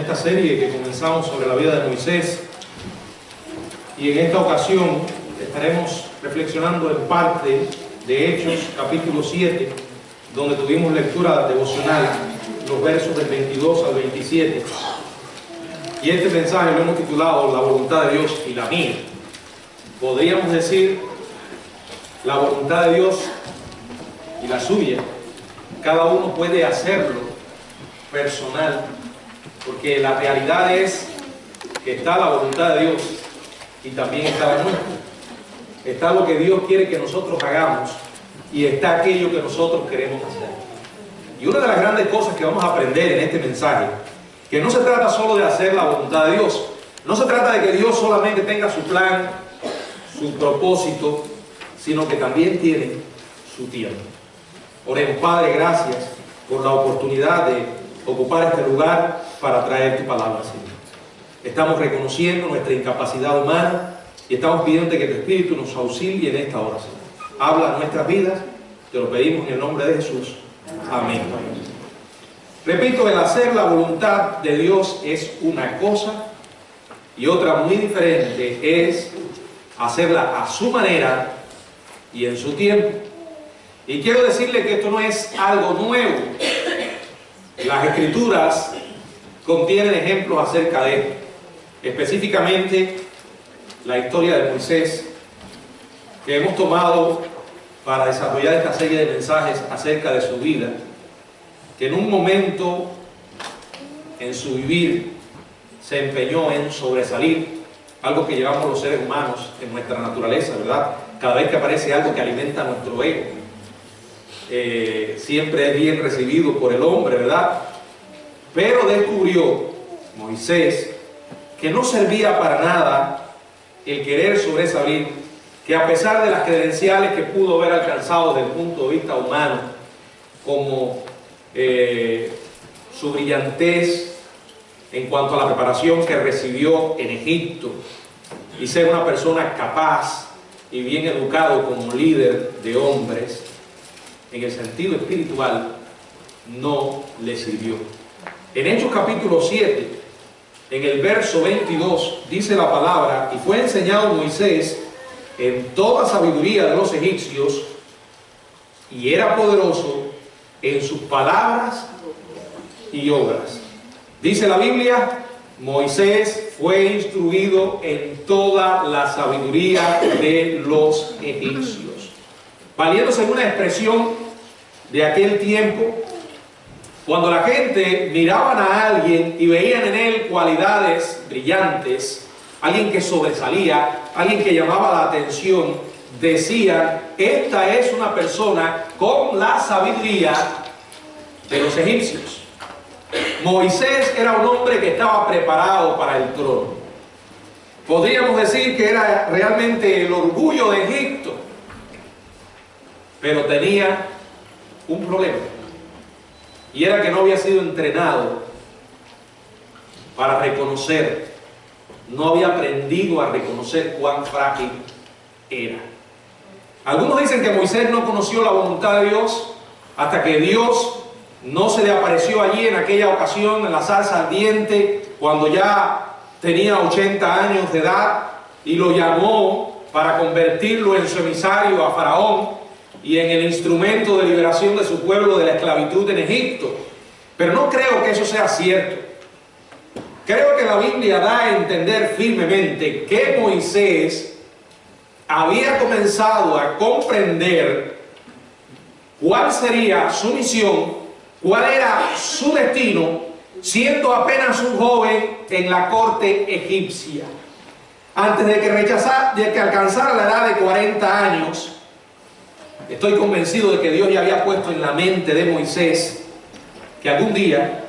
esta serie que comenzamos sobre la vida de Moisés, y en esta ocasión estaremos reflexionando en parte de Hechos capítulo 7, donde tuvimos lectura devocional, los versos del 22 al 27. Y este mensaje lo hemos titulado La voluntad de Dios y la mía. Podríamos decir la voluntad de Dios y la suya. Cada uno puede hacerlo personal, porque la realidad es que está la voluntad de Dios y también está la nuestra. Está lo que Dios quiere que nosotros hagamos y está aquello que nosotros queremos hacer. Y una de las grandes cosas que vamos a aprender en este mensaje, que no se trata solo de hacer la voluntad de Dios, no se trata de que Dios solamente tenga su plan, su propósito, sino que también tiene su tiempo. Oremos. Padre, gracias por la oportunidad de ocupar este lugar para traer tu palabra, Señor. Estamos reconociendo nuestra incapacidad humana y estamos pidiendo que tu Espíritu nos auxilie en esta hora, Señor. Habla a nuestras vidas, te lo pedimos en el nombre de Jesús. Amén. Repito, el hacer la voluntad de Dios es una cosa y otra muy diferente es hacerla a su manera y en su tiempo. Y quiero decirle que esto no es algo nuevo. Las Escrituras contienen ejemplos acerca de esto. Específicamente, la historia de Moisés, que hemos tomado para desarrollar esta serie de mensajes acerca de su vida, que en un momento en su vivir se empeñó en sobresalir, algo que llevamos los seres humanos en nuestra naturaleza, ¿verdad? Cada vez que aparece algo que alimenta nuestro ego, siempre es bien recibido por el hombre, ¿verdad? Pero descubrió Moisés que no servía para nada el querer sobresalir, que a pesar de las credenciales que pudo haber alcanzado desde el punto de vista humano, como su brillantez en cuanto a la preparación que recibió en Egipto, y ser una persona capaz y bien educado como líder de hombres, en el sentido espiritual, no le sirvió. En Hechos capítulo 7, en el verso 22, dice la palabra: y fue enseñado Moisés en toda sabiduría de los egipcios, y era poderoso en sus palabras y obras. Dice la Biblia: Moisés fue instruido en toda la sabiduría de los egipcios. Valiéndose en una expresión de aquel tiempo, cuando la gente miraban a alguien y veían en él cualidades brillantes, alguien que sobresalía, alguien que llamaba la atención, decían: esta es una persona con la sabiduría de los egipcios. Moisés era un hombre que estaba preparado para el trono. Podríamos decir que era realmente el orgullo de Egipto, pero tenía un problema, y era que no había sido entrenado para reconocer, no había aprendido a reconocer cuán frágil era. Algunos dicen que Moisés no conoció la voluntad de Dios hasta que Dios no se le apareció allí en aquella ocasión en la zarza ardiente, cuando ya tenía 80 años de edad, y lo llamó para convertirlo en su emisario a Faraón y en el instrumento de liberación de su pueblo de la esclavitud en Egipto. Pero no creo que eso sea cierto. Creo que la Biblia da a entender firmemente que Moisés había comenzado a comprender cuál sería su misión, cuál era su destino, siendo apenas un joven en la corte egipcia. Antes de que alcanzara la edad de 40 años, estoy convencido de que Dios ya había puesto en la mente de Moisés que algún día,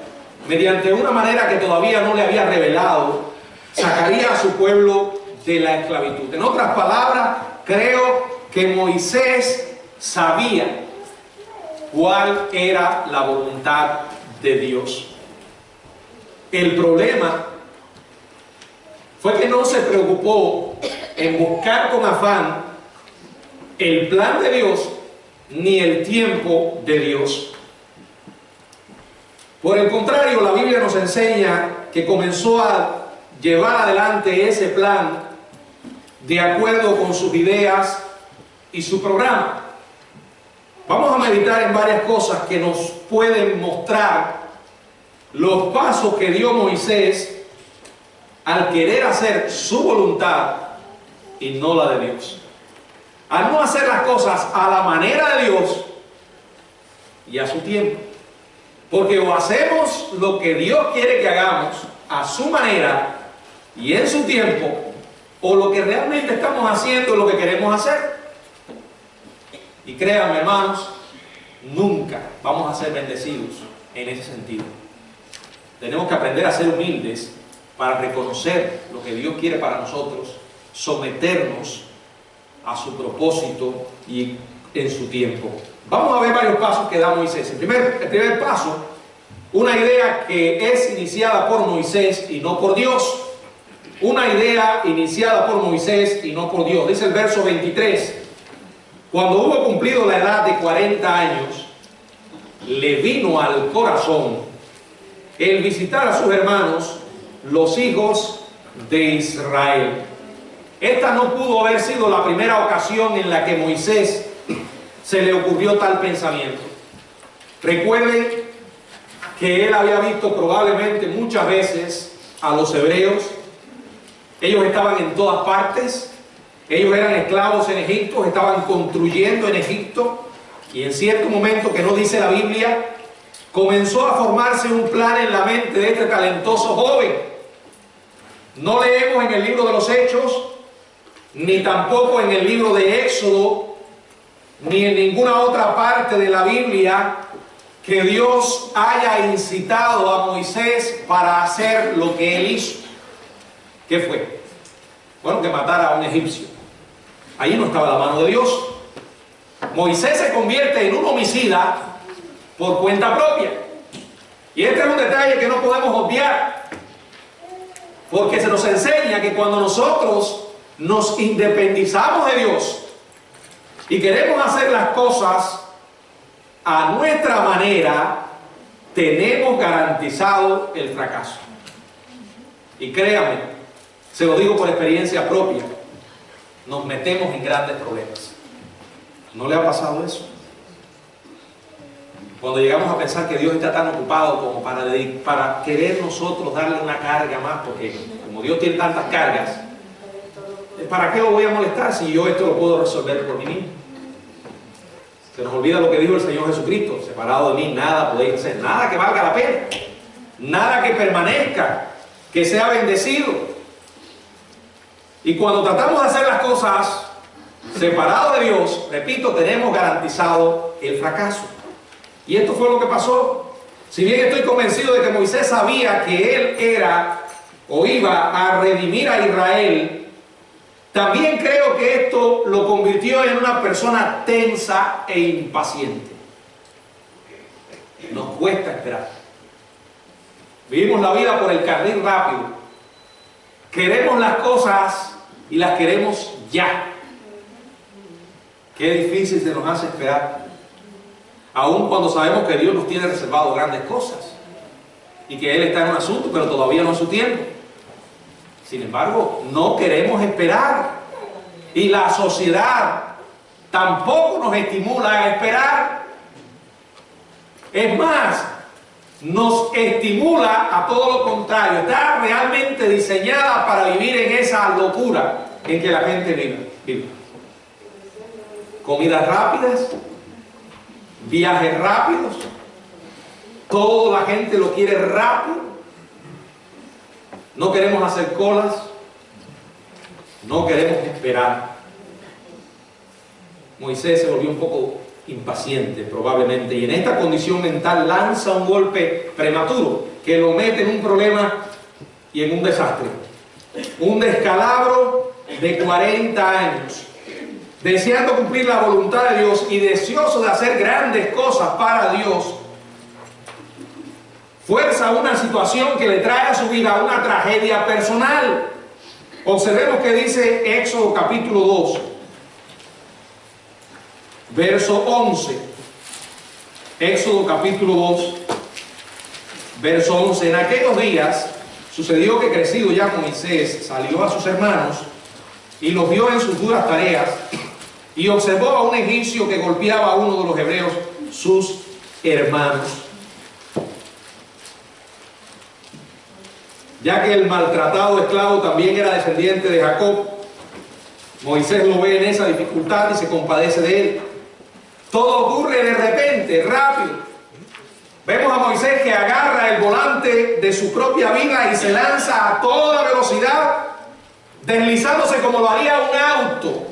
mediante una manera que todavía no le había revelado, sacaría a su pueblo de la esclavitud. En otras palabras, creo que Moisés sabía cuál era la voluntad de Dios. El problema fue que no se preocupó en buscar con afán el plan de Dios ni el tiempo de Dios. Por el contrario, la Biblia nos enseña que comenzó a llevar adelante ese plan de acuerdo con sus ideas y su programa. Vamos a meditar en varias cosas que nos pueden mostrar los pasos que dio Moisés al querer hacer su voluntad y no la de Dios. Al no hacer las cosas a la manera de Dios y a su tiempo. Porque o hacemos lo que Dios quiere que hagamos a su manera y en su tiempo, o lo que realmente estamos haciendo es lo que queremos hacer. Y créanme, hermanos, nunca vamos a ser bendecidos en ese sentido. Tenemos que aprender a ser humildes para reconocer lo que Dios quiere para nosotros, someternos a su propósito y en su tiempo. Vamos a ver varios pasos que da Moisés. El primer paso, una idea que es iniciada por Moisés y no por Dios. Una idea iniciada por Moisés y no por Dios. Dice el verso 23: cuando hubo cumplido la edad de 40 años, le vino al corazón el visitar a sus hermanos, los hijos de Israel. Esta no pudo haber sido la primera ocasión en la que Moisés se le ocurrió tal pensamiento. Recuerden que él había visto probablemente muchas veces a los hebreos. Ellos estaban en todas partes. Ellos eran esclavos en Egipto, estaban construyendo en Egipto, y en cierto momento, que no dice la Biblia, comenzó a formarse un plan en la mente de este talentoso joven. No leemos en el libro de los Hechos, ni tampoco en el libro de Éxodo, ni en ninguna otra parte de la Biblia, que Dios haya incitado a Moisés para hacer lo que él hizo. ¿Qué fue? Bueno, que matara a un egipcio. Allí no estaba la mano de Dios. Moisés se convierte en un homicida por cuenta propia. Y este es un detalle que no podemos obviar, porque se nos enseña que cuando nosotros nos independizamos de Dios y queremos hacer las cosas a nuestra manera, tenemos garantizado el fracaso. Y créanme, se lo digo por experiencia propia, nos metemos en grandes problemas. ¿No le ha pasado eso? Cuando llegamos a pensar que Dios está tan ocupado como para querer nosotros darle una carga más, porque como Dios tiene tantas cargas, ¿para qué lo voy a molestar si yo esto lo puedo resolver por mí mismo? Se nos olvida lo que dijo el Señor Jesucristo: separado de mí nada podéis hacer, nada que valga la pena, nada que permanezca, que sea bendecido. Y cuando tratamos de hacer las cosas separados de Dios, repito, tenemos garantizado el fracaso. Y esto fue lo que pasó. Si bien estoy convencido de que Moisés sabía que él era o iba a redimir a Israel, también creo que esto lo convirtió en una persona tensa e impaciente. Nos cuesta esperar. Vivimos la vida por el carril rápido. Queremos las cosas y las queremos ya. Qué difícil se nos hace esperar, aun cuando sabemos que Dios nos tiene reservado grandes cosas y que Él está en un asunto, pero todavía no es su tiempo. Sin embargo, no queremos esperar, y la sociedad tampoco nos estimula a esperar. Es más, nos estimula a todo lo contrario. Está realmente diseñada para vivir en esa locura en que la gente vive. Comidas rápidas, viajes rápidos, todo la gente lo quiere rápido. No queremos hacer colas, no queremos esperar. Moisés se volvió un poco impaciente probablemente, y en esta condición mental lanza un golpe prematuro que lo mete en un problema y en un desastre. Un descalabro de 40 años, deseando cumplir la voluntad de Dios y deseoso de hacer grandes cosas para Dios, fuerza una situación que le trae a su vida una tragedia personal. Observemos que dice Éxodo capítulo 2, verso 11. Éxodo capítulo 2, verso 11. En aquellos días Sucedió que crecido ya Moisés salió a sus hermanos y los vio en sus duras tareas y observó a un egipcio que golpeaba a uno de los hebreos, sus hermanos. Ya que el maltratado esclavo también era descendiente de Jacob, Moisés lo ve en esa dificultad y se compadece de él. Todo ocurre de repente, rápido. Vemos a Moisés que agarra el volante de su propia vida y se lanza a toda velocidad, deslizándose como lo haría un auto,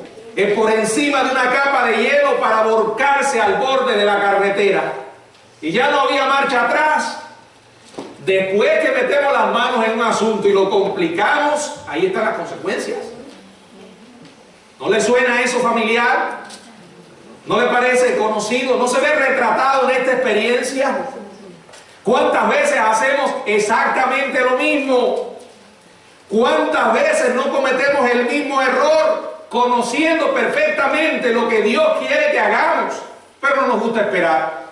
por encima de una capa de hielo para volcarse al borde de la carretera. Y ya no había marcha atrás. Después que metemos las manos en un asunto y lo complicamos, ahí están las consecuencias. ¿No le suena eso familiar? ¿No le parece conocido? ¿No se ve retratado en esta experiencia? ¿Cuántas veces hacemos exactamente lo mismo? ¿Cuántas veces no cometemos el mismo error, conociendo perfectamente lo que Dios quiere que hagamos, pero no nos gusta esperar?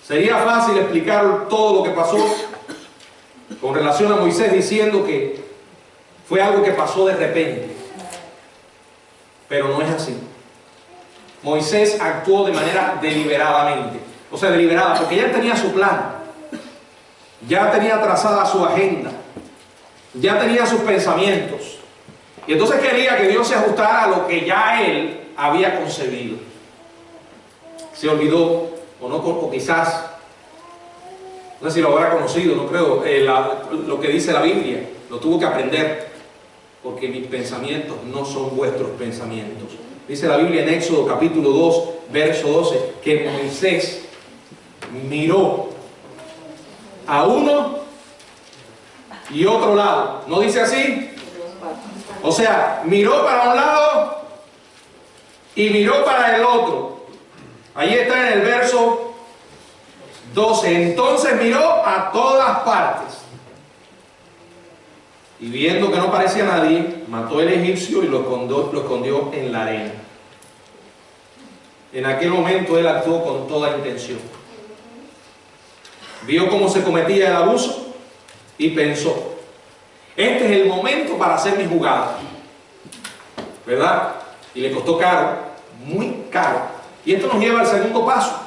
Sería fácil explicar todo lo que pasó con relación a Moisés diciendo que fue algo que pasó de repente, pero no es así. Moisés actuó de manera deliberadamente, o sea, deliberada, porque ya tenía su plan, ya tenía trazada su agenda, ya tenía sus pensamientos, y entonces quería que Dios se ajustara a lo que ya él había concebido. Se olvidó, o no, o quizás, no sé si lo habrá conocido, no creo, lo que dice la Biblia, lo tuvo que aprender, porque mis pensamientos no son vuestros pensamientos. Dice la Biblia en Éxodo capítulo 2, verso 12, que Moisés miró a uno y otro lado. ¿No dice así? O sea, miró para un lado y miró para el otro. Ahí está en el verso 12. Entonces miró a todas partes. Y viendo que no parecía nadie, mató el egipcio y lo escondió en la arena. En aquel momento él actuó con toda intención. Vio cómo se cometía el abuso y pensó: este es el momento para hacer mi jugada, ¿verdad? Y le costó caro, muy caro. Y esto nos lleva al segundo paso: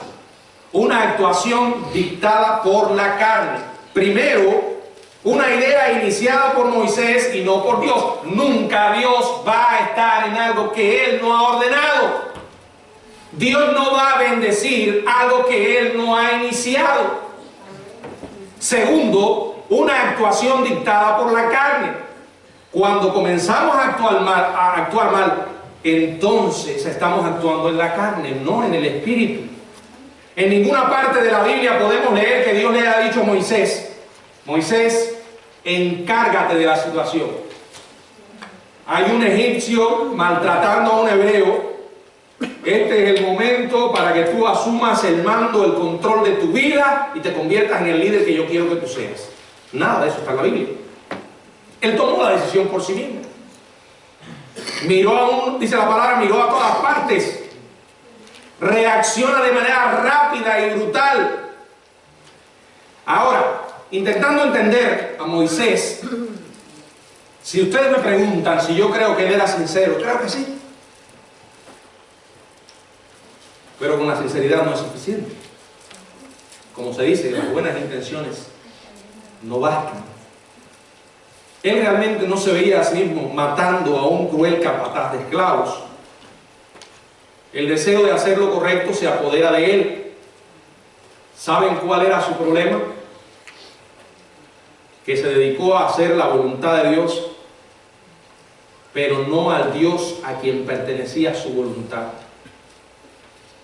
una actuación dictada por la carne. Primero, una idea iniciada por Moisés y no por Dios. Nunca Dios va a estar en algo que Él no ha ordenado. Dios no va a bendecir algo que Él no ha iniciado. Segundo, una actuación dictada por la carne. Cuando comenzamos a actuar mal, entonces estamos actuando en la carne, no en el espíritu. En ninguna parte de la Biblia podemos leer que Dios le haya dicho a Moisés: Moisés, encárgate de la situación. Hay un egipcio maltratando a un hebreo. Este es el momento para que tú asumas el mando, el control de tu vida y te conviertas en el líder que yo quiero que tú seas. Nada de eso está en la Biblia. Él tomó la decisión por sí mismo. Miró dice la palabra, miró a todas partes. Reacciona de manera rápida y brutal. Ahora, intentando entender a Moisés, si ustedes me preguntan si yo creo que él era sincero, claro que sí. Pero con la sinceridad no es suficiente. Como se dice, las buenas intenciones no bastan. Él realmente no se veía a sí mismo matando a un cruel capataz de esclavos. El deseo de hacer lo correcto se apodera de él. ¿Saben cuál era su problema? Que se dedicó a hacer la voluntad de Dios, pero no al Dios a quien pertenecía su voluntad.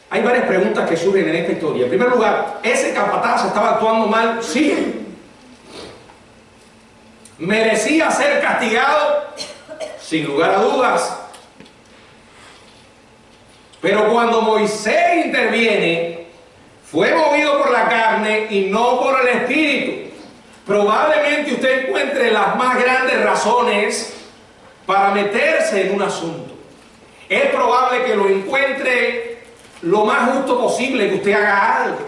Hay varias preguntas que surgen en esta historia. En primer lugar, ¿ese capataz estaba actuando mal? Sí. ¿Merecía ser castigado? Sin lugar a dudas. Pero cuando Moisés interviene, fue movido por la carne y no por el espíritu. Probablemente usted encuentre las más grandes razones para meterse en un asunto. Es probable que lo encuentre lo más justo posible, que usted haga algo.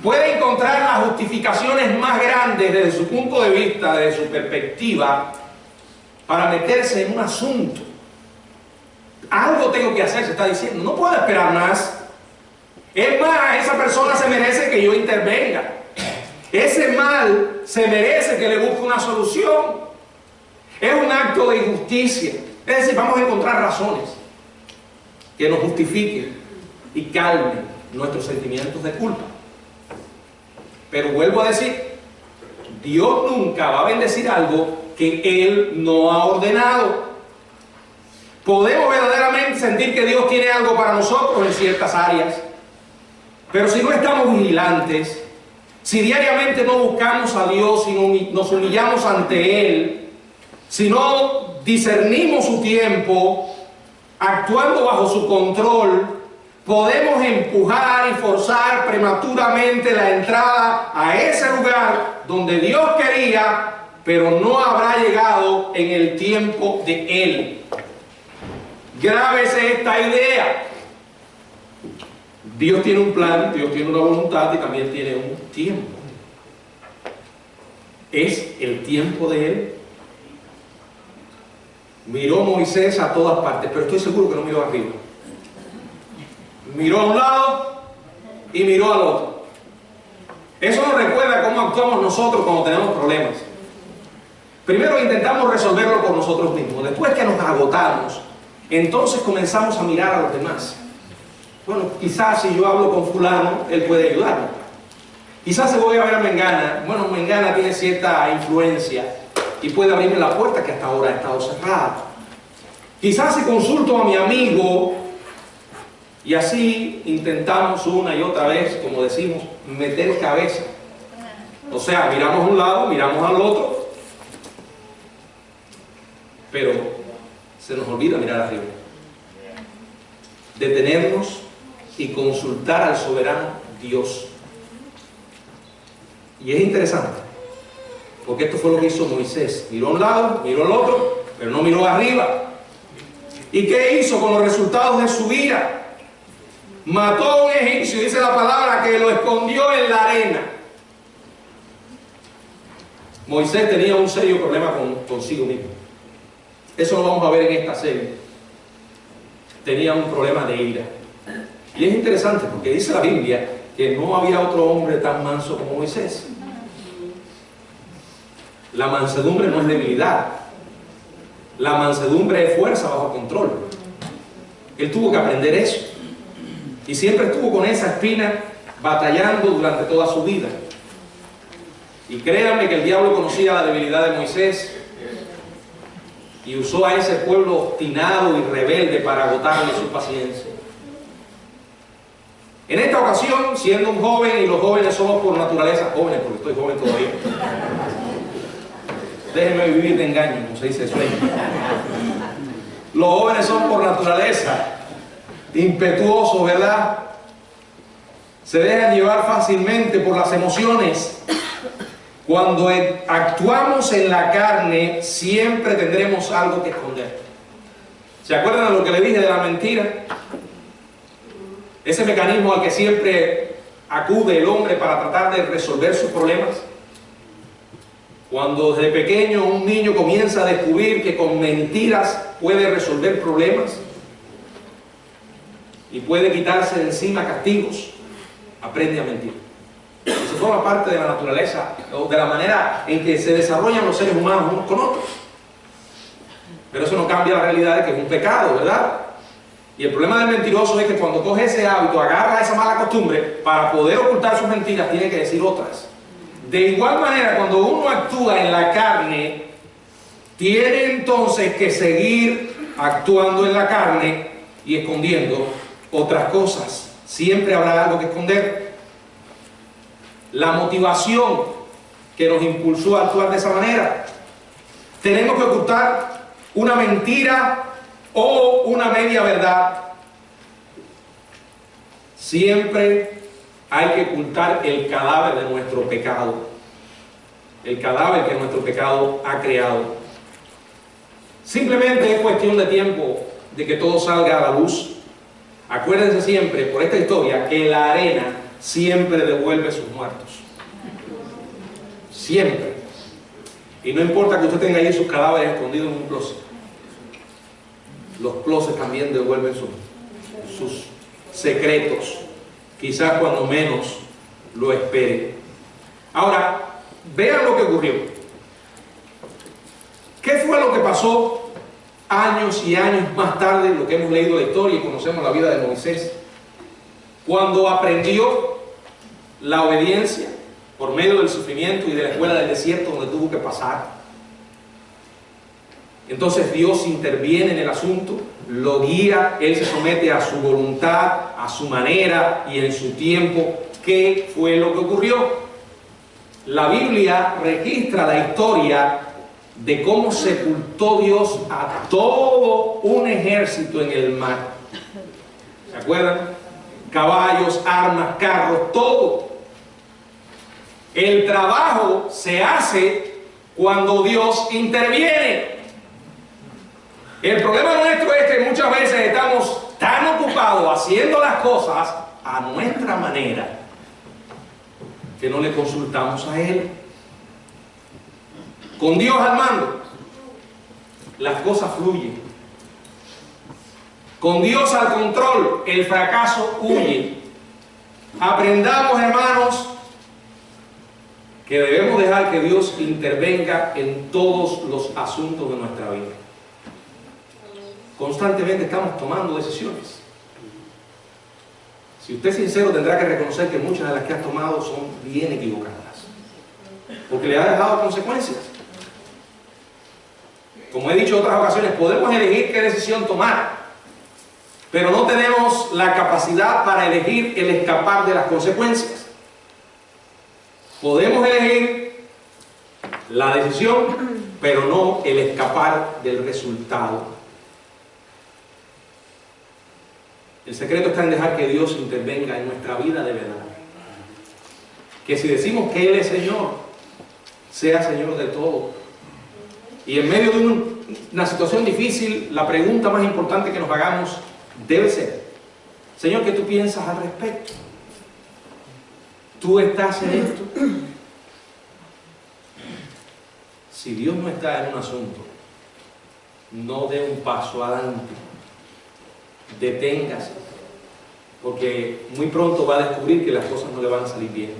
Puede encontrar las justificaciones más grandes grandes desde su punto de vista, desde su perspectiva, para meterse en un asunto. Algo tengo que hacer, se está diciendo. No puedo esperar más. Es más, esa persona se merece que yo intervenga. Ese mal se merece que le busque una solución. Es un acto de injusticia. Es decir, vamos a encontrar razones que nos justifiquen y calmen nuestros sentimientos de culpa. Pero vuelvo a decir, Dios nunca va a bendecir algo que Él no ha ordenado. Podemos verdaderamente sentir que Dios tiene algo para nosotros en ciertas áreas, pero si no estamos vigilantes, si diariamente no buscamos a Dios, si nos humillamos ante Él, si no discernimos su tiempo, actuando bajo su control, podemos empujar y forzar prematuramente la entrada a ese lugar donde Dios quería, pero no habrá llegado en el tiempo de Él. Grábese esta idea. Dios tiene un plan, Dios tiene una voluntad y también tiene un tiempo. Es el tiempo de Él. Miró Moisés a todas partes, pero estoy seguro que no miró arriba. Miró a un lado y miró al otro. Eso nos recuerda cómo actuamos nosotros cuando tenemos problemas. Primero intentamos resolverlo por nosotros mismos. Después que nos agotamos, entonces comenzamos a mirar a los demás. Bueno, quizás si yo hablo con fulano, él puede ayudarme. Quizás si voy a ver a Mengana, bueno, Mengana tiene cierta influencia y puede abrirme la puerta que hasta ahora ha estado cerrada. Quizás si consulto a mi amigo, y así intentamos una y otra vez, como decimos, meter cabeza. O sea, miramos a un lado, miramos al otro, pero se nos olvida mirar arriba. Detenernos y consultar al soberano Dios. Y es interesante, porque esto fue lo que hizo Moisés. Miró a un lado, miró al otro, pero no miró arriba. ¿Y qué hizo con los resultados de su ira? Mató a un egipcio, dice la palabra, que lo escondió en la arena. Moisés tenía un serio problema consigo mismo. Eso lo vamos a ver en esta serie. Tenía un problema de ira. Y es interesante porque dice la Biblia que no había otro hombre tan manso como Moisés. La mansedumbre no es debilidad. La mansedumbre es fuerza bajo control. Él tuvo que aprender eso. Y siempre estuvo con esa espina batallando durante toda su vida. Y créanme que el diablo conocía la debilidad de Moisés y usó a ese pueblo obstinado y rebelde para agotarle su paciencia. En esta ocasión, siendo un joven, y los jóvenes somos por naturaleza jóvenes, porque estoy joven todavía. Déjenme vivir de engaño, como se dice, sueño. Los jóvenes son por naturaleza impetuosos, ¿verdad? Se dejan llevar fácilmente por las emociones. Cuando actuamos en la carne, siempre tendremos algo que esconder. ¿Se acuerdan de lo que le dije de la mentira? Ese mecanismo al que siempre acude el hombre para tratar de resolver sus problemas. Cuando desde pequeño un niño comienza a descubrir que con mentiras puede resolver problemas y puede quitarse de encima castigos, aprende a mentir. Eso forma parte de la naturaleza o de la manera en que se desarrollan los seres humanos unos con otros. Pero eso no cambia la realidad de que es un pecado, ¿verdad? Y el problema del mentiroso es que cuando coge ese hábito, agarra esa mala costumbre, para poder ocultar sus mentiras tiene que decir otras. De igual manera, cuando uno actúa en la carne, tiene entonces que seguir actuando en la carne y escondiendo otras cosas. Siempre habrá algo que esconder. La motivación que nos impulsó a actuar de esa manera. Tenemos que ocultar una mentira o una media verdad. Siempre hay que ocultar el cadáver de nuestro pecado, el cadáver que nuestro pecado ha creado. Simplemente es cuestión de tiempo de que todo salga a la luz. Acuérdense siempre, por esta historia, que la arena siempre devuelve sus muertos. Siempre. Y no importa que usted tenga ahí sus cadáveres escondidos en un closet. Los closets también devuelven sus secretos. Quizás cuando menos lo espere. Ahora, vean lo que ocurrió. ¿Qué fue lo que pasó años y años más tarde, lo que hemos leído la historia y conocemos la vida de Moisés? Cuando aprendió la obediencia por medio del sufrimiento y de la escuela del desierto donde tuvo que pasar. Entonces Dios interviene en el asunto, lo guía, Él se somete a su voluntad, a su manera y en su tiempo. ¿Qué fue lo que ocurrió? La Biblia registra la historia de cómo sepultó Dios a todo un ejército en el mar. ¿Se acuerdan? Caballos, armas, carros, todo. El trabajo se hace cuando Dios interviene. El problema nuestro es que muchas veces estamos tan ocupados haciendo las cosas a nuestra manera que no le consultamos a Él. Con Dios al mando, las cosas fluyen. Con Dios al control, el fracaso huye. Aprendamos, hermanos, que debemos dejar que Dios intervenga en todos los asuntos de nuestra vida. Constantemente estamos tomando decisiones. Si usted es sincero, tendrá que reconocer que muchas de las que ha tomado son bien equivocadas, porque le ha dejado consecuencias. Como he dicho en otras ocasiones, podemos elegir qué decisión tomar, pero no tenemos la capacidad para elegir el escapar de las consecuencias. Podemos elegir la decisión, pero no el escapar del resultado. El secreto está en dejar que Dios intervenga en nuestra vida de verdad. Que si decimos que Él es Señor, sea Señor de todo. Y en medio de una situación difícil, la pregunta más importante que nos hagamos debe ser: Señor, ¿qué tú piensas al respecto? ¿Tú estás en esto? Si Dios no está en un asunto, no dé un paso adelante. Deténgase, porque muy pronto va a descubrir que las cosas no le van a salir bien.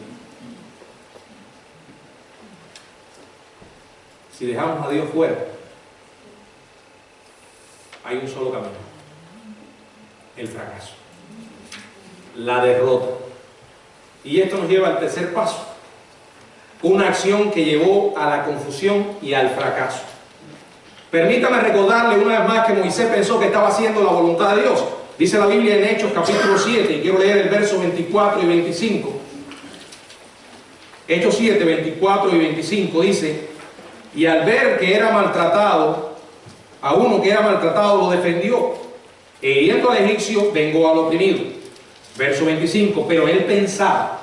Si dejamos a Dios fuera, hay un solo camino: el fracaso, la derrota. Y esto nos lleva al tercer paso: una acción que llevó a la confusión y al fracaso. Permítame recordarle una vez más que Moisés pensó que estaba haciendo la voluntad de Dios. Dice la Biblia en Hechos capítulo 7, y quiero leer el verso 24 y 25. Hechos 7, 24 y 25 dice: y al ver que era maltratado, a uno que era maltratado lo defendió, e hiriendo al egipcio vengó al oprimido. Verso 25, pero él pensaba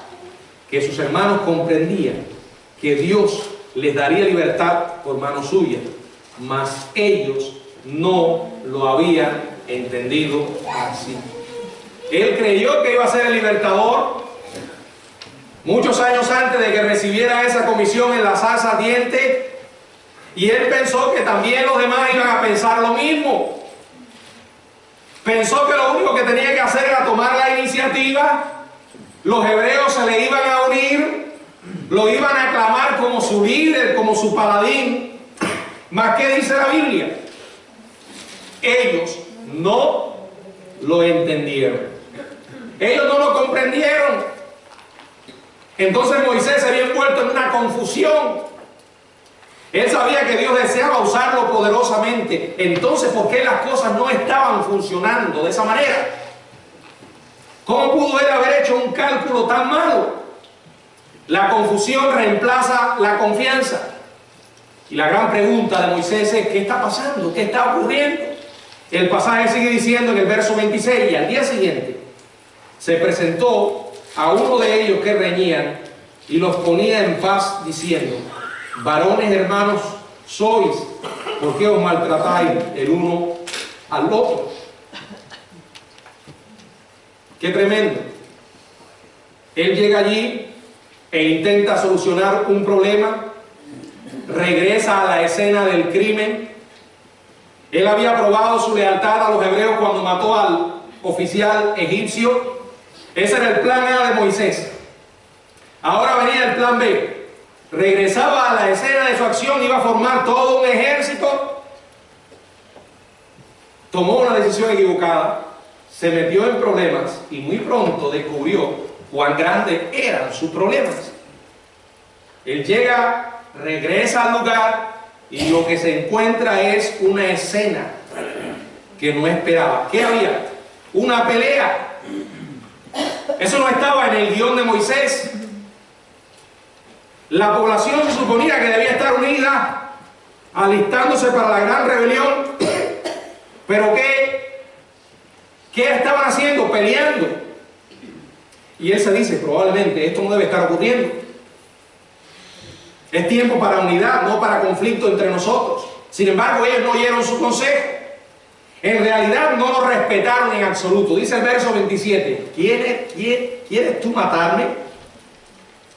que sus hermanos comprendían que Dios les daría libertad por mano suya, mas ellos no lo habían entendido así. Él creyó que iba a ser el libertador muchos años antes de que recibiera esa comisión en la salsa ardiente, y él pensó que también los demás iban a pensar lo mismo. Pensó que lo único que tenía que hacer era tomar la iniciativa, los hebreos se le iban a unir, lo iban a aclamar como su líder, como su paladín. ¿Mas qué dice la Biblia? Ellos no lo entendieron. Ellos no lo comprendieron. Entonces Moisés se había envuelto en una confusión. Él sabía que Dios deseaba usarlo poderosamente. Entonces, ¿por qué las cosas no estaban funcionando de esa manera? ¿Cómo pudo él haber hecho un cálculo tan malo? La confusión reemplaza la confianza. Y la gran pregunta de Moisés es: ¿qué está pasando? ¿Qué está ocurriendo? El pasaje sigue diciendo en el verso 26: y al día siguiente se presentó a uno de ellos que reñían y los ponía en paz, diciendo: varones hermanos sois, ¿por qué os maltratáis el uno al otro? ¡Qué tremendo! Él llega allí e intenta solucionar un problema regresa a la escena del crimen. Él había probado su lealtad a los hebreos cuando mató al oficial egipcio. Ese era el plan A de Moisés. Ahora venía el plan B. Regresaba a la escena de su acción, iba a formar todo un ejército. Tomó una decisión equivocada, se metió en problemas y muy pronto descubrió cuán grandes eran sus problemas. Él llega, regresa al lugar y lo que se encuentra es una escena que no esperaba. ¿Qué había? Una pelea. Eso no estaba en el guión de Moisés. La población se suponía que debía estar unida, alistándose para la gran rebelión. Pero ¿qué estaban haciendo? Peleando. Y él se dice, probablemente esto no debe estar ocurriendo. Es tiempo para unidad, no para conflicto entre nosotros. Sin embargo, ellos no oyeron su consejo. En realidad no lo respetaron en absoluto. Dice el verso 27, ¿quieres tú matarme?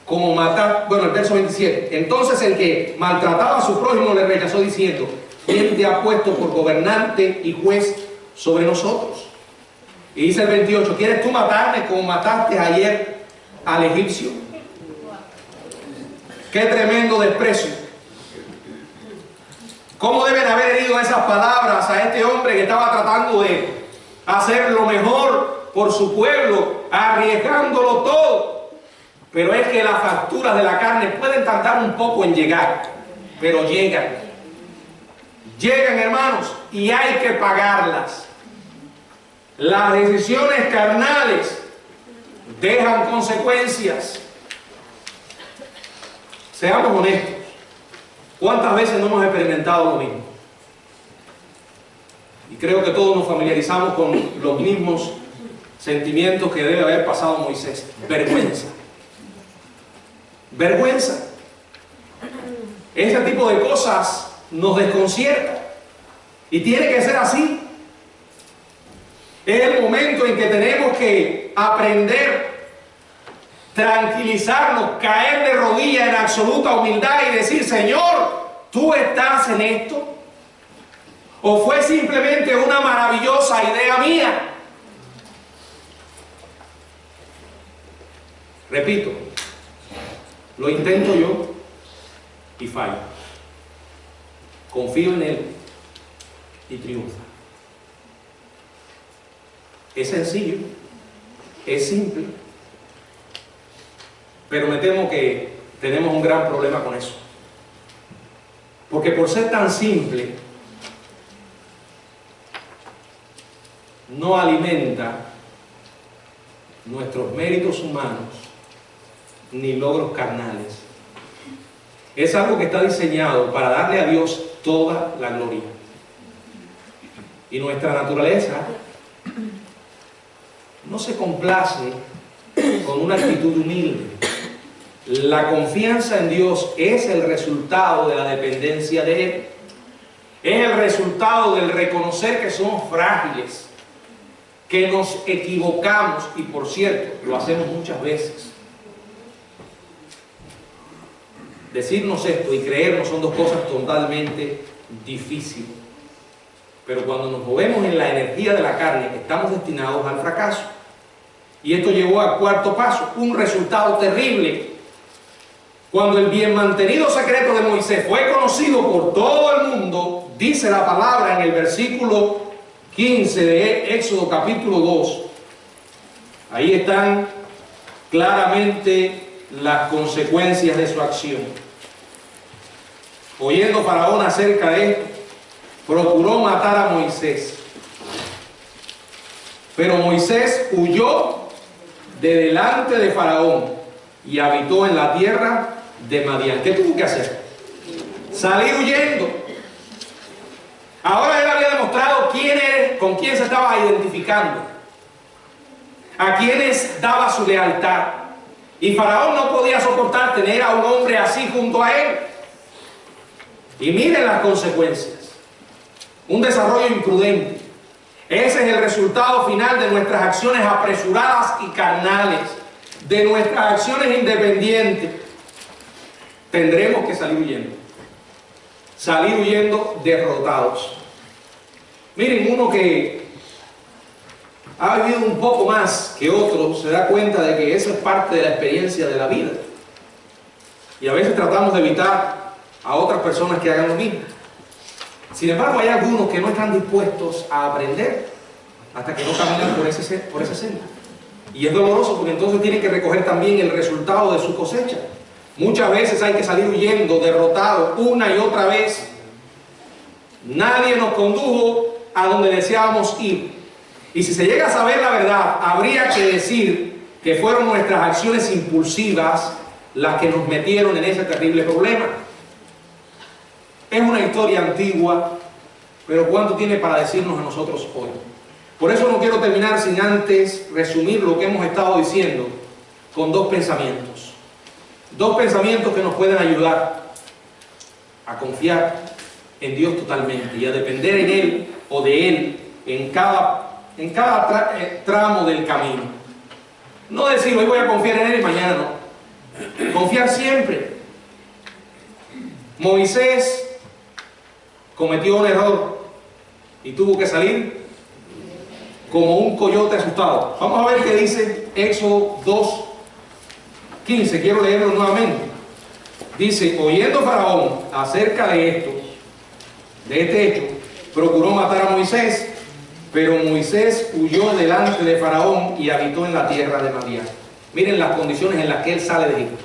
Como matar, bueno, el verso 27. Entonces el que maltrataba a su prójimo le rechazó diciendo, ¿quién te ha puesto por gobernante y juez sobre nosotros? Y dice el 28, ¿quieres tú matarme como mataste ayer al egipcio? ¡Qué tremendo desprecio! ¿Cómo deben haber herido esas palabras a este hombre que estaba tratando de hacer lo mejor por su pueblo, arriesgándolo todo? Pero es que las facturas de la carne pueden tardar un poco en llegar, pero llegan. Llegan, hermanos, y hay que pagarlas. Las decisiones carnales dejan consecuencias. Seamos honestos. ¿Cuántas veces no hemos experimentado lo mismo? Y creo que todos nos familiarizamos con los mismos sentimientos que debe haber pasado Moisés. Vergüenza. Vergüenza. Ese tipo de cosas nos desconciertan. Y tiene que ser así. Es el momento en que tenemos que aprender, tranquilizarnos, caer de rodillas en absoluta humildad y decir, Señor, ¿tú estás en esto? ¿O fue simplemente una maravillosa idea mía? Repito, lo intento yo y fallo. Confío en Él y triunfa. Es sencillo, es simple, pero me temo que tenemos un gran problema con eso. Porque por ser tan simple, no alimenta nuestros méritos humanos ni logros carnales. Es algo que está diseñado para darle a Dios toda la gloria. Y nuestra naturaleza no se complace con una actitud humilde. La confianza en Dios es el resultado de la dependencia de Él. Es el resultado del reconocer que somos frágiles, que nos equivocamos, y por cierto, lo hacemos muchas veces. Decirnos esto y creernos son dos cosas totalmente difíciles. Pero cuando nos movemos en la energía de la carne, estamos destinados al fracaso. Y esto llevó al cuarto paso, un resultado terrible. Cuando el bien mantenido secreto de Moisés fue conocido por todo el mundo, dice la palabra en el versículo 15 de Éxodo capítulo 2. Ahí están claramente las consecuencias de su acción. Oyendo Faraón acerca de esto, procuró matar a Moisés. Pero Moisés huyó de delante de Faraón y habitó en la tierra de Madián. ¿Qué tuvo que hacer? Salir huyendo. Ahora él había demostrado quién era, con quién se estaba identificando, a quienes daba su lealtad. Y Faraón no podía soportar tener a un hombre así junto a él. Y miren las consecuencias. Un desarrollo imprudente. Ese es el resultado final de nuestras acciones apresuradas y carnales, de nuestras acciones independientes. Tendremos que salir huyendo. salir huyendo derrotados. Miren, uno que ha vivido un poco más que otro se da cuenta de que esa es parte de la experiencia de la vida. Y a veces tratamos de evitar a otras personas que hagan lo mismo. Sin embargo, hay algunos que no están dispuestos a aprender hasta que no caminan por ese senda. Y es doloroso porque entonces tienen que recoger también el resultado de su cosecha. Muchas veces hay que salir huyendo, derrotados, una y otra vez. Nadie nos condujo a donde deseábamos ir. Y si se llega a saber la verdad, habría que decir que fueron nuestras acciones impulsivas las que nos metieron en ese terrible problema. Es una historia antigua, pero ¿cuánto tiene para decirnos a nosotros hoy? Por eso no quiero terminar sin antes resumir lo que hemos estado diciendo con dos pensamientos. Dos pensamientos que nos pueden ayudar a confiar en Dios totalmente y a depender en Él o de Él en cada tramo del camino. No decir hoy voy a confiar en Él y mañana no. Confiar siempre. Moisés cometió un error y tuvo que salir como un coyote asustado. Vamos a ver qué dice Éxodo 2:15. Quiero leerlo nuevamente. Dice: oyendo Faraón acerca de este hecho, procuró matar a Moisés, pero Moisés huyó delante de Faraón y habitó en la tierra de Madián. Miren las condiciones en las que él sale de Egipto.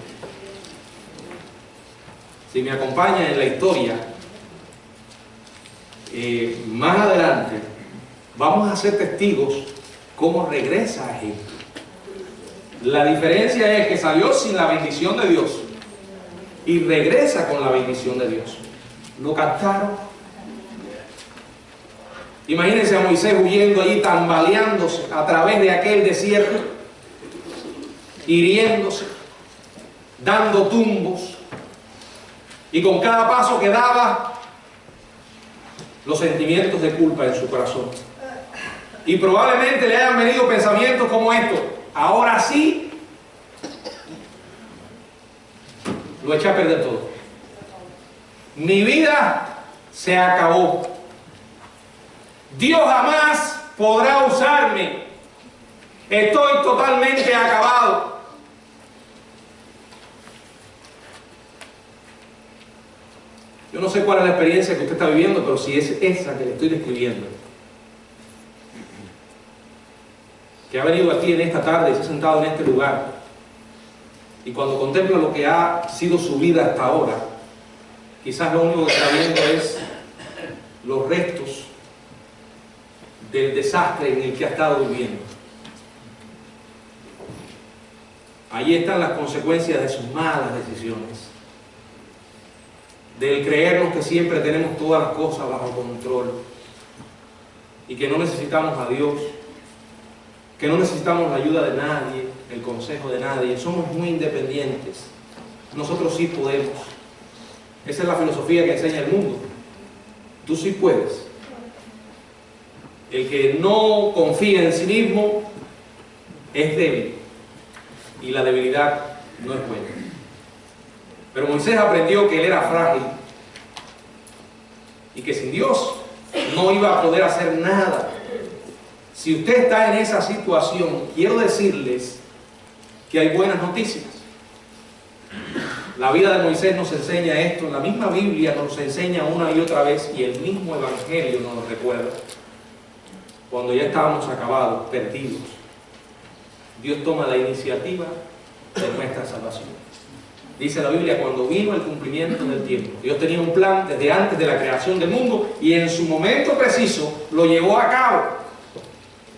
Si me acompañan en la historia, más adelante vamos a ser testigos cómo regresa a Egipto. La diferencia es que salió sin la bendición de Dios y regresa con la bendición de Dios. Lo captaron. Imagínense a Moisés huyendo allí, tambaleándose a través de aquel desierto, hiriéndose, dando tumbos, y con cada paso que daba, los sentimientos de culpa en su corazón. Y probablemente le hayan venido pensamientos como estos: ahora sí, lo eché a perder todo. Mi vida se acabó. Dios jamás podrá usarme. Estoy totalmente acabado. Yo no sé cuál es la experiencia que usted está viviendo, pero si es esa que le estoy describiendo, que ha venido aquí en esta tarde y se ha sentado en este lugar, y cuando contempla lo que ha sido su vida hasta ahora, quizás lo único que está viendo es los restos del desastre en el que ha estado viviendo. Allí están las consecuencias de sus malas decisiones, del creernos que siempre tenemos todas las cosas bajo control y que no necesitamos a Dios, que no necesitamos la ayuda de nadie, el consejo de nadie. Somos muy independientes. Nosotros sí podemos. Esa es la filosofía que enseña el mundo. Tú sí puedes. El que no confía en sí mismo es débil, y la debilidad no es buena. Pero Moisés aprendió que él era frágil y que sin Dios no iba a poder hacer nada. Si usted está en esa situación, quiero decirles que hay buenas noticias. La vida de Moisés nos enseña esto, la misma Biblia nos enseña una y otra vez, y el mismo Evangelio nos lo recuerda. Cuando ya estábamos acabados, perdidos, Dios toma la iniciativa de nuestra salvación. Dice la Biblia: cuando vino el cumplimiento del tiempo. Dios tenía un plan desde antes de la creación del mundo y en su momento preciso lo llevó a cabo.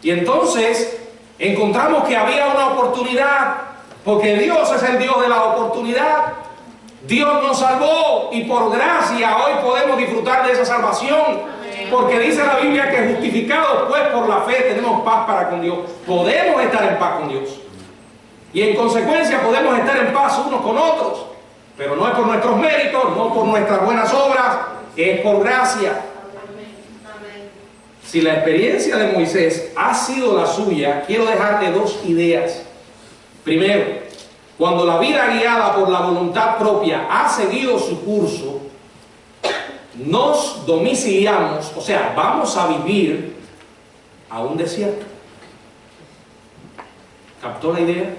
Y entonces encontramos que había una oportunidad, porque Dios es el Dios de la oportunidad. Dios nos salvó y por gracia hoy podemos disfrutar de esa salvación. Porque dice la Biblia que justificados pues por la fe tenemos paz para con Dios. Podemos estar en paz con Dios. Y en consecuencia podemos estar en paz unos con otros. Pero no es por nuestros méritos, no por nuestras buenas obras, es por gracia. Si la experiencia de Moisés ha sido la suya, quiero dejarle dos ideas. Primero, cuando la vida guiada por la voluntad propia ha seguido su curso, nos domiciliamos, o sea, vamos a vivir a un desierto. ¿Captó la idea?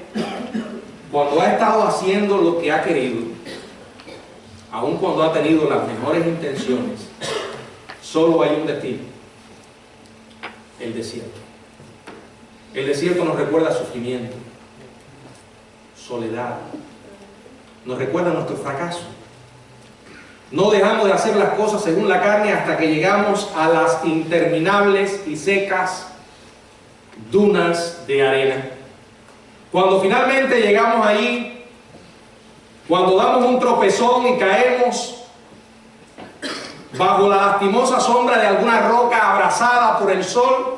Cuando ha estado haciendo lo que ha querido, aun cuando ha tenido las mejores intenciones, solo hay un destino: el desierto. El desierto nos recuerda sufrimiento, soledad, nos recuerda nuestro fracaso. No dejamos de hacer las cosas según la carne hasta que llegamos a las interminables y secas dunas de arena. Cuando finalmente llegamos allí, cuando damos un tropezón y caemos bajo la lastimosa sombra de alguna roca abrazada por el sol,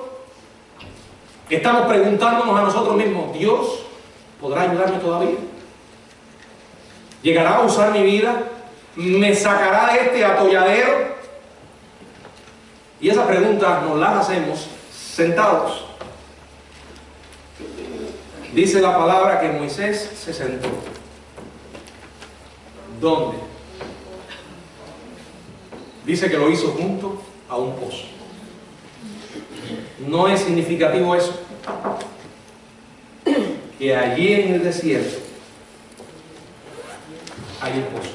estamos preguntándonos a nosotros mismos: ¿Dios podrá ayudarme todavía? ¿Llegará a usar mi vida? ¿Me sacará de este atolladero? Y esas preguntas nos las hacemos sentados. Dice la palabra que Moisés se sentó. ¿Dónde? Dice que lo hizo junto a un pozo. ¿No es significativo eso? Que allí en el desierto hay un pozo.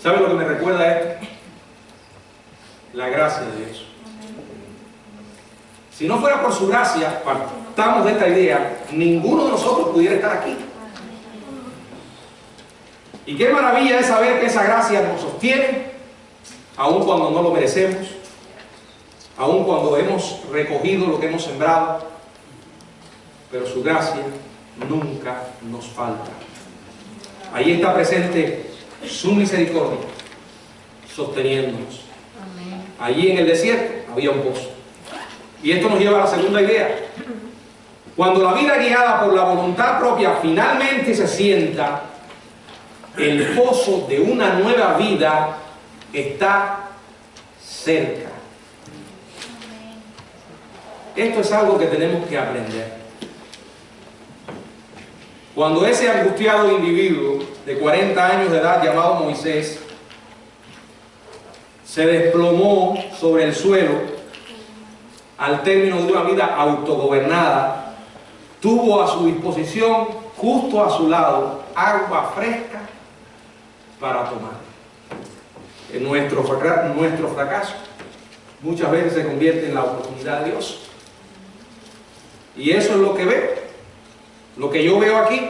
¿Sabe lo que me recuerda esto? La gracia de Dios. Si no fuera por su gracia, partamos de esta idea, ninguno de nosotros pudiera estar aquí. Y qué maravilla es saber que esa gracia nos sostiene, aun cuando no lo merecemos, aun cuando hemos recogido lo que hemos sembrado, pero su gracia nunca nos falta. Ahí está presente su misericordia, sosteniéndonos. Allí en el desierto había un pozo. Y esto nos lleva a la segunda idea. Cuando la vida guiada por la voluntad propia finalmente se sienta, el pozo de una nueva vida está cerca. Esto es algo que tenemos que aprender. Cuando ese angustiado individuo de 40 años de edad llamado Moisés se desplomó sobre el suelo al término de una vida autogobernada, tuvo a su disposición, justo a su lado, agua fresca para tomar. En nuestro fracaso muchas veces se convierte en la oportunidad de Dios. Y eso es lo que veo, lo que yo veo aquí.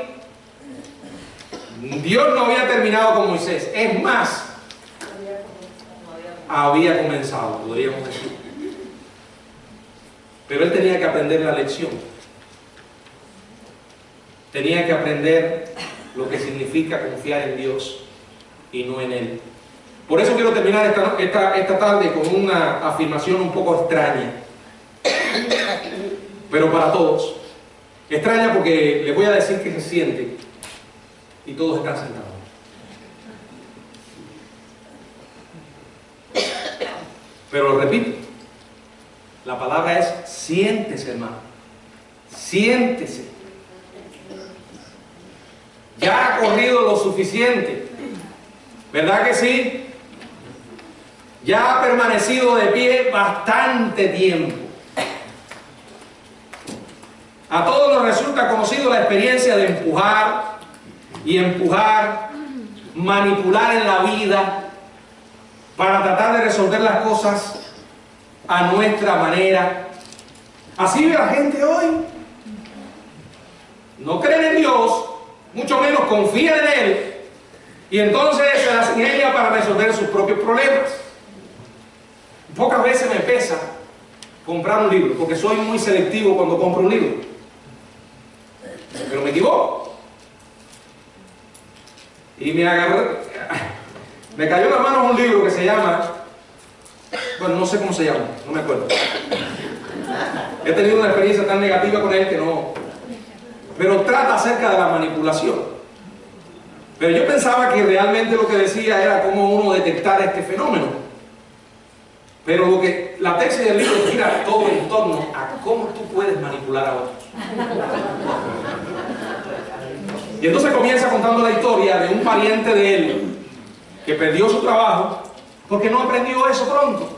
Dios no había terminado con Moisés, es más, había comenzado, podríamos decir. Pero él tenía que aprender la lección. Tenía que aprender lo que significa confiar en Dios y no en Él. Por eso quiero terminar esta tarde con una afirmación un poco extraña, pero para todos. Extraña porque les voy a decir que se siente y todos están sentados. Pero lo repito, la palabra es siéntese, hermano. Siéntese. Ya ha corrido lo suficiente, ¿verdad que sí? Ya ha permanecido de pie bastante tiempo. A todos nos resulta conocido la experiencia de empujar y empujar, manipular en la vida para tratar de resolver las cosas a nuestra manera. Así ve la gente hoy. No creen en Dios, mucho menos confían en Él, y entonces se las ingenia para resolver sus propios problemas. Pocas veces me pesa comprar un libro, porque soy muy selectivo cuando compro un libro. Pero me equivoco. Y me cayó en las manos un libro que se llama, bueno, no sé cómo se llama, no me acuerdo. He tenido una experiencia tan negativa con él que no. Pero trata acerca de la manipulación. Pero yo pensaba que realmente lo que decía era cómo uno detectar este fenómeno. Pero la tesis del libro gira todo en torno a cómo tú puedes manipular a otros. Y entonces comienza contando la historia de un pariente de él que perdió su trabajo porque no aprendió eso pronto.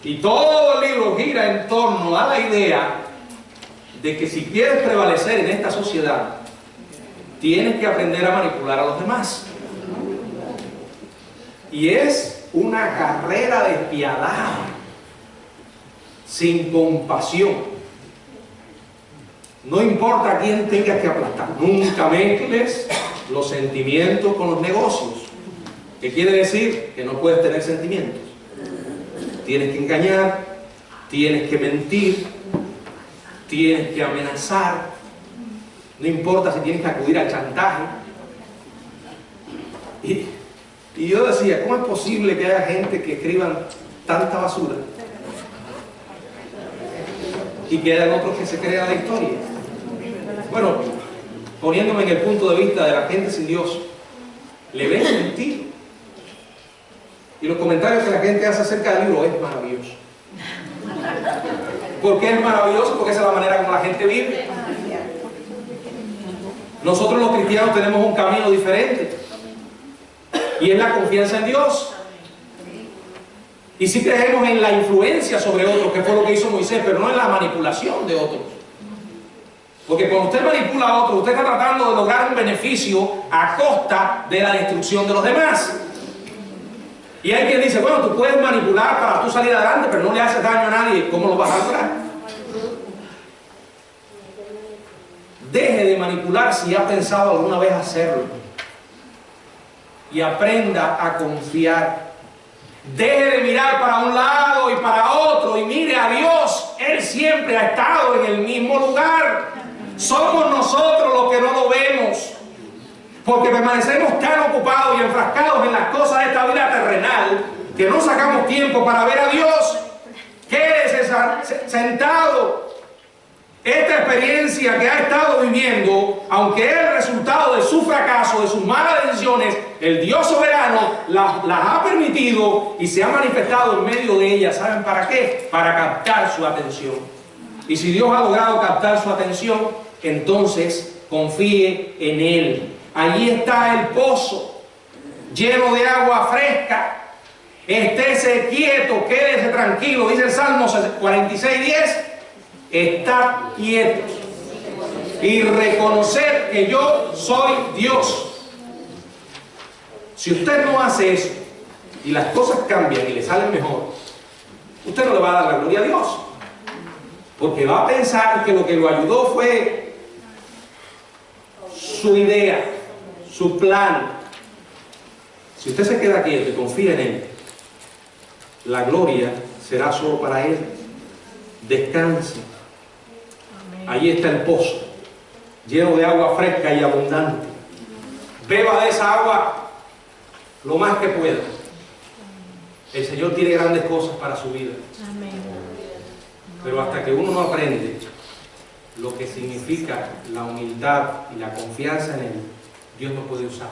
Y todo el libro gira en torno a la idea de que si quieres prevalecer en esta sociedad, tienes que aprender a manipular a los demás. Y es una carrera despiadada, sin compasión. No importa a quién tengas que aplastar. Nunca mezcles los sentimientos con los negocios. ¿Qué quiere decir? Que no puedes tener sentimientos. Tienes que engañar, tienes que mentir, tienes que amenazar. No importa si tienes que acudir al chantaje. Y yo decía, ¿cómo es posible que haya gente que escriban tanta basura y que hayan otros que se crean la historia? Bueno, poniéndome en el punto de vista de la gente sin Dios, le ven sentido. Y los comentarios que la gente hace acerca del libro es maravilloso. ¿Por qué es maravilloso? Porque esa es la manera como la gente vive. Nosotros los cristianos tenemos un camino diferente, y es la confianza en Dios. Y sí creemos en la influencia sobre otros, que fue lo que hizo Moisés, pero no en la manipulación de otros. Porque cuando usted manipula a otros, usted está tratando de lograr un beneficio a costa de la destrucción de los demás. Y hay quien dice, bueno, tú puedes manipular para tú salir adelante, pero no le haces daño a nadie. ¿Cómo lo vas a lograr? Deje de manipular si ha pensado alguna vez hacerlo. Y aprenda a confiar. Deje de mirar para un lado y para otro y mire a Dios. Él siempre ha estado en el mismo lugar. Somos nosotros los que no lo vemos, porque permanecemos tan ocupados y enfrascados en las cosas de esta vida terrenal que no sacamos tiempo para ver a Dios. Quédese sentado. Esta experiencia que ha estado viviendo, aunque es el resultado de su fracaso, de sus malas decisiones, el Dios soberano las ha permitido y se ha manifestado en medio de ellas. ¿Saben para qué? Para captar su atención. Y si Dios ha logrado captar su atención, entonces confíe en Él. Allí está el pozo, lleno de agua fresca. Estése quieto, quédese tranquilo. Dice el Salmo 46:10. Estar quietos y reconocer que yo soy Dios. Si usted no hace eso y las cosas cambian y le salen mejor, usted no le va a dar la gloria a Dios, porque va a pensar que lo que lo ayudó fue su idea, su plan. Si usted se queda quieto y confía en Él, la gloria será solo para Él. Descanse. Allí está el pozo, lleno de agua fresca y abundante. Beba de esa agua lo más que pueda. El Señor tiene grandes cosas para su vida. Pero hasta que uno no aprende lo que significa la humildad y la confianza en Él, Dios no puede usar.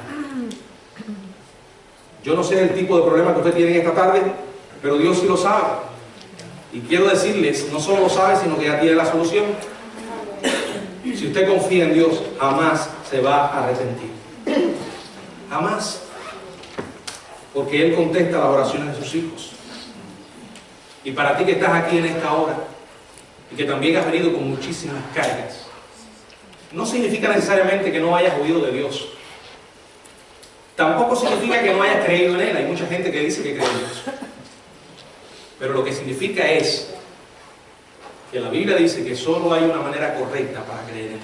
Yo no sé el tipo de problema que usted tiene esta tarde, pero Dios sí lo sabe. Y quiero decirles, no solo lo sabe, sino que ya tiene la solución. Si usted confía en Dios, jamás se va a arrepentir. Jamás. Porque Él contesta las oraciones de sus hijos. Y para ti que estás aquí en esta hora, y que también has venido con muchísimas cargas, no significa necesariamente que no hayas oído de Dios. Tampoco significa que no hayas creído en Él. Hay mucha gente que dice que cree en Dios. Pero lo que significa es que la Biblia dice que solo hay una manera correcta para creer en Él.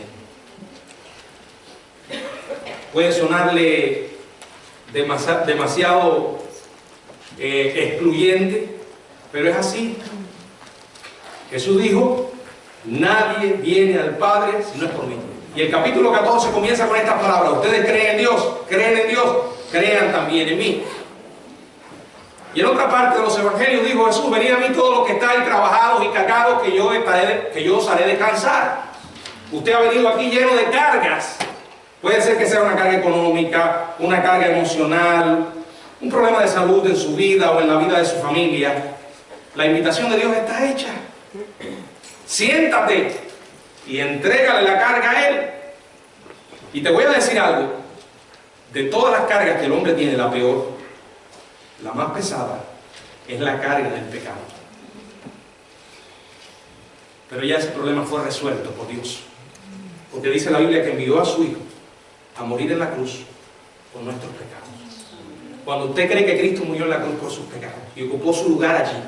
Puede sonarle demasiado excluyente, pero es así. Jesús dijo, nadie viene al Padre si no es por mí. Y el capítulo 14 comienza con estas palabras: ustedes creen en Dios, crean también en mí. Y en otra parte de los evangelios dijo Jesús, venid a mí todos los que estáis trabajados y cargados, que yo os haré descansar. Usted ha venido aquí lleno de cargas. Puede ser que sea una carga económica, una carga emocional, un problema de salud en su vida o en la vida de su familia. La invitación de Dios está hecha. Siéntate y entrégale la carga a Él. Y te voy a decir algo. De todas las cargas que el hombre tiene, la peor, la más pesada, es la carga del pecado. Pero ya ese problema fue resuelto por Dios. Porque dice la Biblia que envió a su Hijo a morir en la cruz por nuestros pecados. Cuando usted cree que Cristo murió en la cruz por sus pecados y ocupó su lugar allí,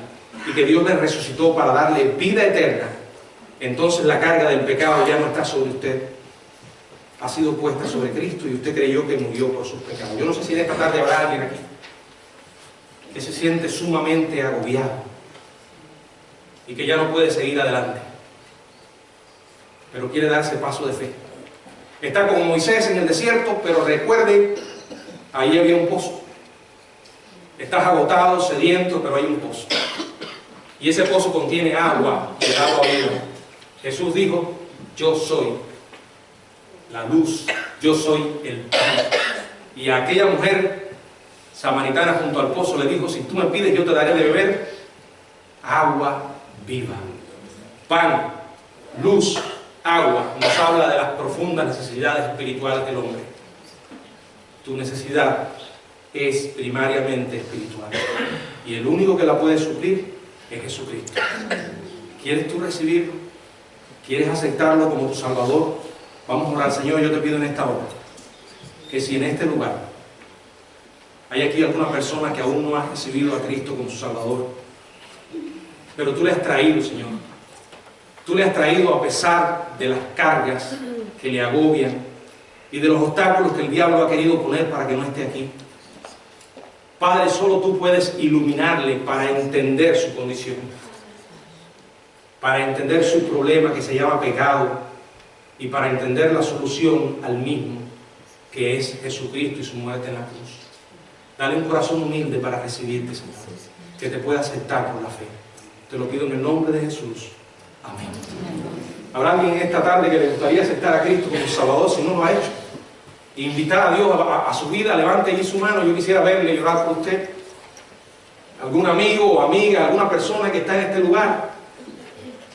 y que Dios le resucitó para darle vida eterna, entonces la carga del pecado ya no está sobre usted. Ha sido puesta sobre Cristo y usted creyó que murió por sus pecados. Yo no sé si en esta tarde habrá alguien aquí que se siente sumamente agobiado y que ya no puede seguir adelante, pero quiere darse paso de fe. Está como Moisés en el desierto, pero recuerde, ahí había un pozo. Estás agotado, sediento, pero hay un pozo. Y ese pozo contiene agua, y el agua viva. Jesús dijo, yo soy la luz, yo soy el pan. Y a aquella mujer samaritana junto al pozo le dijo, si tú me pides, yo te daré de beber agua viva. Pan, luz, agua, nos habla de las profundas necesidades espirituales del hombre. Tu necesidad es primariamente espiritual. Y el único que la puede suplir es Jesucristo. ¿Quieres tú recibirlo? ¿Quieres aceptarlo como tu Salvador? Vamos a orar. Señor, yo te pido en esta hora que si en este lugar hay aquí alguna persona que aún no ha recibido a Cristo como su Salvador, pero tú le has traído, Señor. Tú le has traído a pesar de las cargas que le agobian y de los obstáculos que el diablo ha querido poner para que no esté aquí. Padre, solo tú puedes iluminarle para entender su condición, para entender su problema que se llama pecado y para entender la solución al mismo, que es Jesucristo y su muerte en la cruz. Dale un corazón humilde para recibirte, Señor, que te pueda aceptar por la fe. Te lo pido en el nombre de Jesús. Amén. ¿Habrá alguien en esta tarde que le gustaría aceptar a Cristo como Salvador si no lo ha hecho? Invitar a Dios a su vida, levante allí su mano. Yo quisiera verle y orar por usted. Algún amigo o amiga, alguna persona que está en este lugar,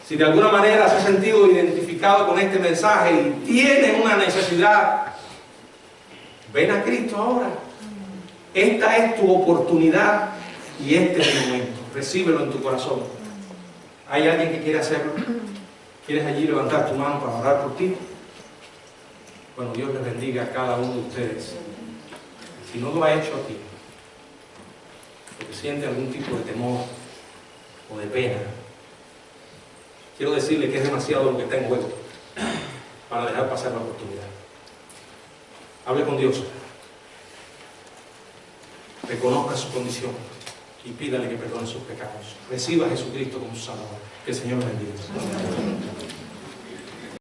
si de alguna manera se ha sentido identificado con este mensaje y tiene una necesidad, ven a Cristo ahora. Esta es tu oportunidad y este es el momento. Recíbelo en tu corazón. ¿Hay alguien que quiere hacerlo? ¿Quieres allí levantar tu mano para orar por ti? Bueno, Dios les bendiga a cada uno de ustedes. Si no lo ha hecho aquí, porque siente algún tipo de temor o de pena, quiero decirle que es demasiado lo que está en juego para dejar pasar la oportunidad. Hable con Dios. Reconozca su condición y pídale que perdone sus pecados. Reciba a Jesucristo como su Salvador. Que el Señor le bendiga.